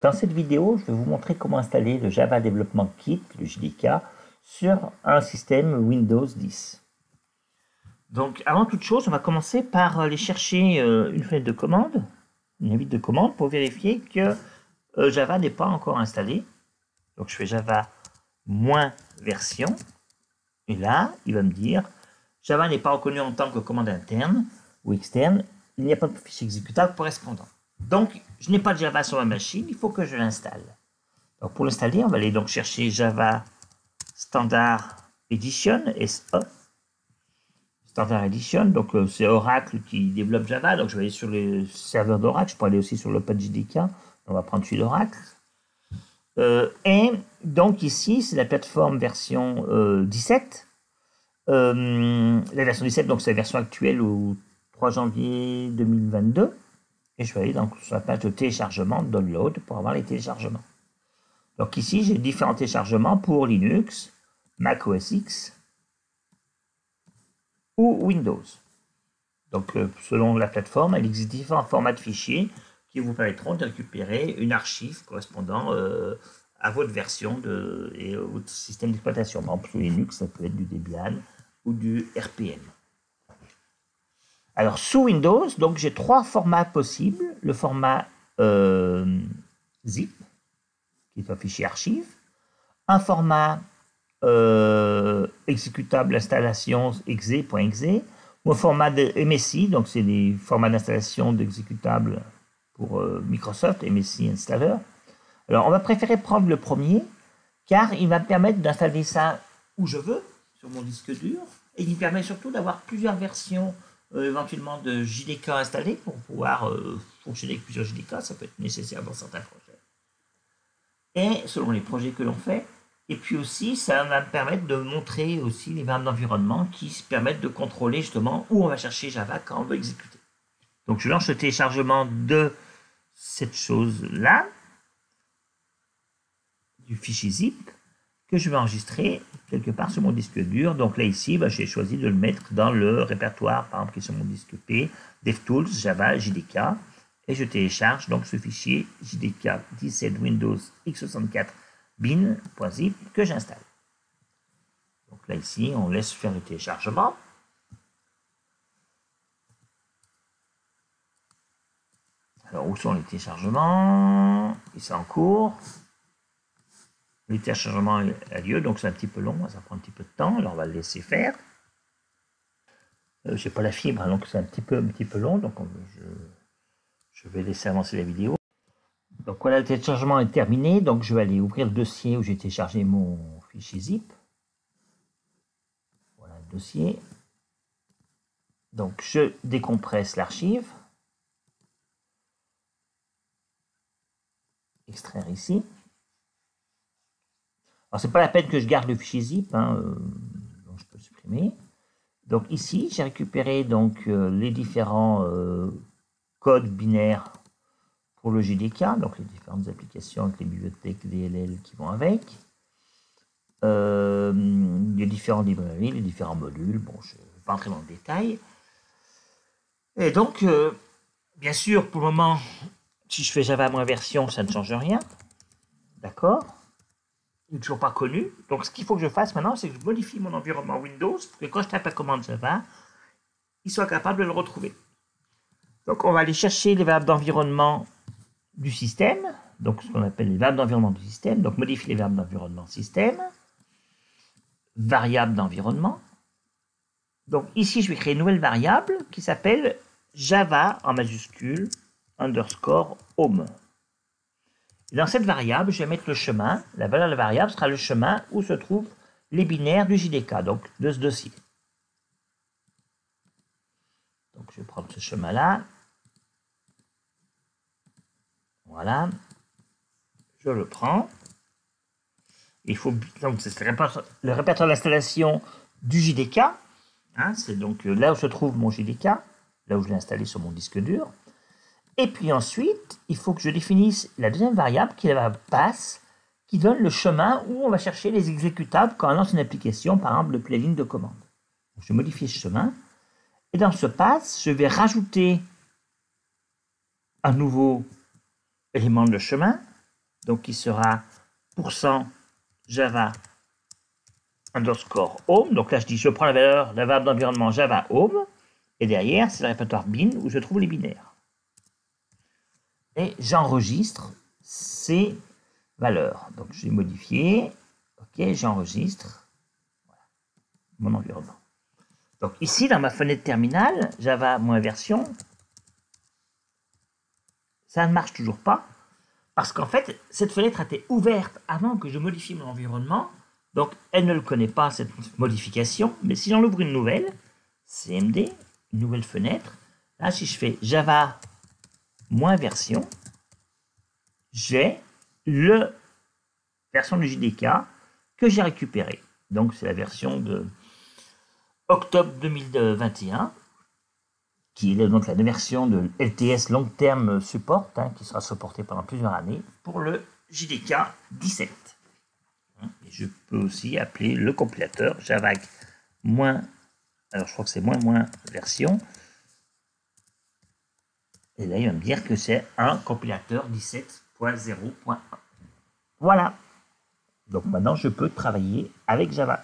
Dans cette vidéo, je vais vous montrer comment installer le Java Development Kit, le JDK, sur un système Windows 10. Donc, avant toute chose, on va commencer par aller chercher une fenêtre de commande, une invite de commande, pour vérifier que Java n'est pas encore installé. Donc, je fais Java -version, et là, il va me dire Java n'est pas reconnu en tant que commande interne ou externe, il n'y a pas de fichier exécutable correspondant. Donc, je n'ai pas de Java sur ma machine, il faut que je l'installe. Donc, pour l'installer, on va aller donc chercher Java Standard Edition, SE. Standard Edition, donc c'est Oracle qui développe Java, donc je vais aller sur le serveur d'Oracle, je peux aller aussi sur l'OpenJDK, on va prendre celui d'Oracle. Et donc ici, c'est la plateforme version 17. La version 17, donc c'est la version actuelle au 3 janvier 2022. Et je vais aller donc sur la page de téléchargement, download, pour avoir les téléchargements. Donc ici, j'ai différents téléchargements pour Linux, Mac OS X ou Windows. Donc selon la plateforme, il existe différents formats de fichiers qui vous permettront de récupérer une archive correspondant à votre version et au système d'exploitation. Par exemple, sur Linux, ça peut être du Debian ou du RPM. Alors, sous Windows, donc j'ai trois formats possibles. Le format zip, qui est un fichier archive. Un format exécutable installation exe.exe. Ou un format de MSI, donc c'est des formats d'installation d'exécutables pour Microsoft, MSI Installer. Alors, on va préférer prendre le premier, car il va me permettre d'installer ça où je veux, sur mon disque dur, et il me permet surtout d'avoir plusieurs versions éventuellement de JDK installées pour pouvoir fonctionner avec plusieurs JDK, ça peut être nécessaire dans certains projets. Et selon les projets que l'on fait, et puis aussi, ça va me permettre de montrer aussi les variables d'environnement qui se permettent de contrôler justement où on va chercher Java quand on veut exécuter. Donc je lance le téléchargement de cette chose-là, du fichier zip, que je vais enregistrer quelque part sur mon disque dur. Donc là, ici, j'ai choisi de le mettre dans le répertoire, par exemple, qui est sur mon disque P, DevTools, Java, JDK, et je télécharge donc ce fichier JDK 17 Windows x64 bin.zip que j'installe. Donc là, ici, on laisse faire le téléchargement. Alors, où sont les téléchargements? Ils sont en cours. Le téléchargement a lieu, donc c'est un petit peu long, ça prend un petit peu de temps, alors on va le laisser faire. Je n'ai pas la fibre, donc c'est un petit peu long, donc je vais laisser avancer la vidéo. Donc voilà, le téléchargement est terminé, donc je vais aller ouvrir le dossier où j'ai téléchargé mon fichier zip. Voilà le dossier. Donc je décompresse l'archive. Extraire ici. Alors, c'est pas la peine que je garde le fichier zip, donc je peux le supprimer. Donc ici, j'ai récupéré donc, les différents codes binaires pour le JDK, donc les différentes applications avec les bibliothèques DLL qui vont avec. Les différentes librairies, les différents modules, bon, je ne vais pas entrer dans le détail. Et donc, bien sûr, pour le moment, si je fais Java -version, ça ne change rien. D'accord ? Il n'est toujours pas connu. Donc, ce qu'il faut que je fasse maintenant, c'est que je modifie mon environnement Windows pour que quand je tape la commande Java, il soit capable de le retrouver. Donc, on va aller chercher les variables d'environnement du système. Donc, ce qu'on appelle les variables d'environnement du système. Donc, modifier les variables d'environnement système. Variable d'environnement. Donc, ici, je vais créer une nouvelle variable qui s'appelle Java en majuscule _ home. Et dans cette variable, je vais mettre le chemin. La valeur de la variable sera le chemin où se trouvent les binaires du JDK, donc de ce dossier. Donc je vais prendre ce chemin-là. Voilà. Je le prends. Il faut donc c'est le répertoire d'installation du JDK. C'est donc là où se trouve mon JDK, là où je l'ai installé sur mon disque dur. Et puis ensuite, il faut que je définisse la deuxième variable qui est la pass, qui donne le chemin où on va chercher les exécutables quand on lance une application, par exemple depuis la ligne de commande. Donc, je vais modifier ce chemin. Et dans ce pass, je vais rajouter un nouveau élément de chemin donc qui sera %java underscore home. Donc là, je dis, je prends la variable d'environnement java home, et derrière, c'est le répertoire bin où je trouve les binaires. Et j'enregistre ces valeurs. Donc, je vais modifier. OK, j'enregistre mon environnement. Donc, ici, dans ma fenêtre terminale, Java -version, ça ne marche toujours pas. Parce qu'en fait, cette fenêtre a été ouverte avant que je modifie mon environnement. Donc, elle ne le connaît pas, cette modification. Mais si j'en ouvre une nouvelle, CMD, une nouvelle fenêtre, là, si je fais Java -version, j'ai la version du JDK que j'ai récupérée. Donc, c'est la version de octobre 2021, qui est donc la version de LTS Long Term Support, qui sera supportée pendant plusieurs années pour le JDK 17. Et je peux aussi appeler le compilateur Java alors je crois que c'est version. Et là, il va me dire que c'est un compilateur 17.0.1. Voilà. Donc maintenant, je peux travailler avec Java.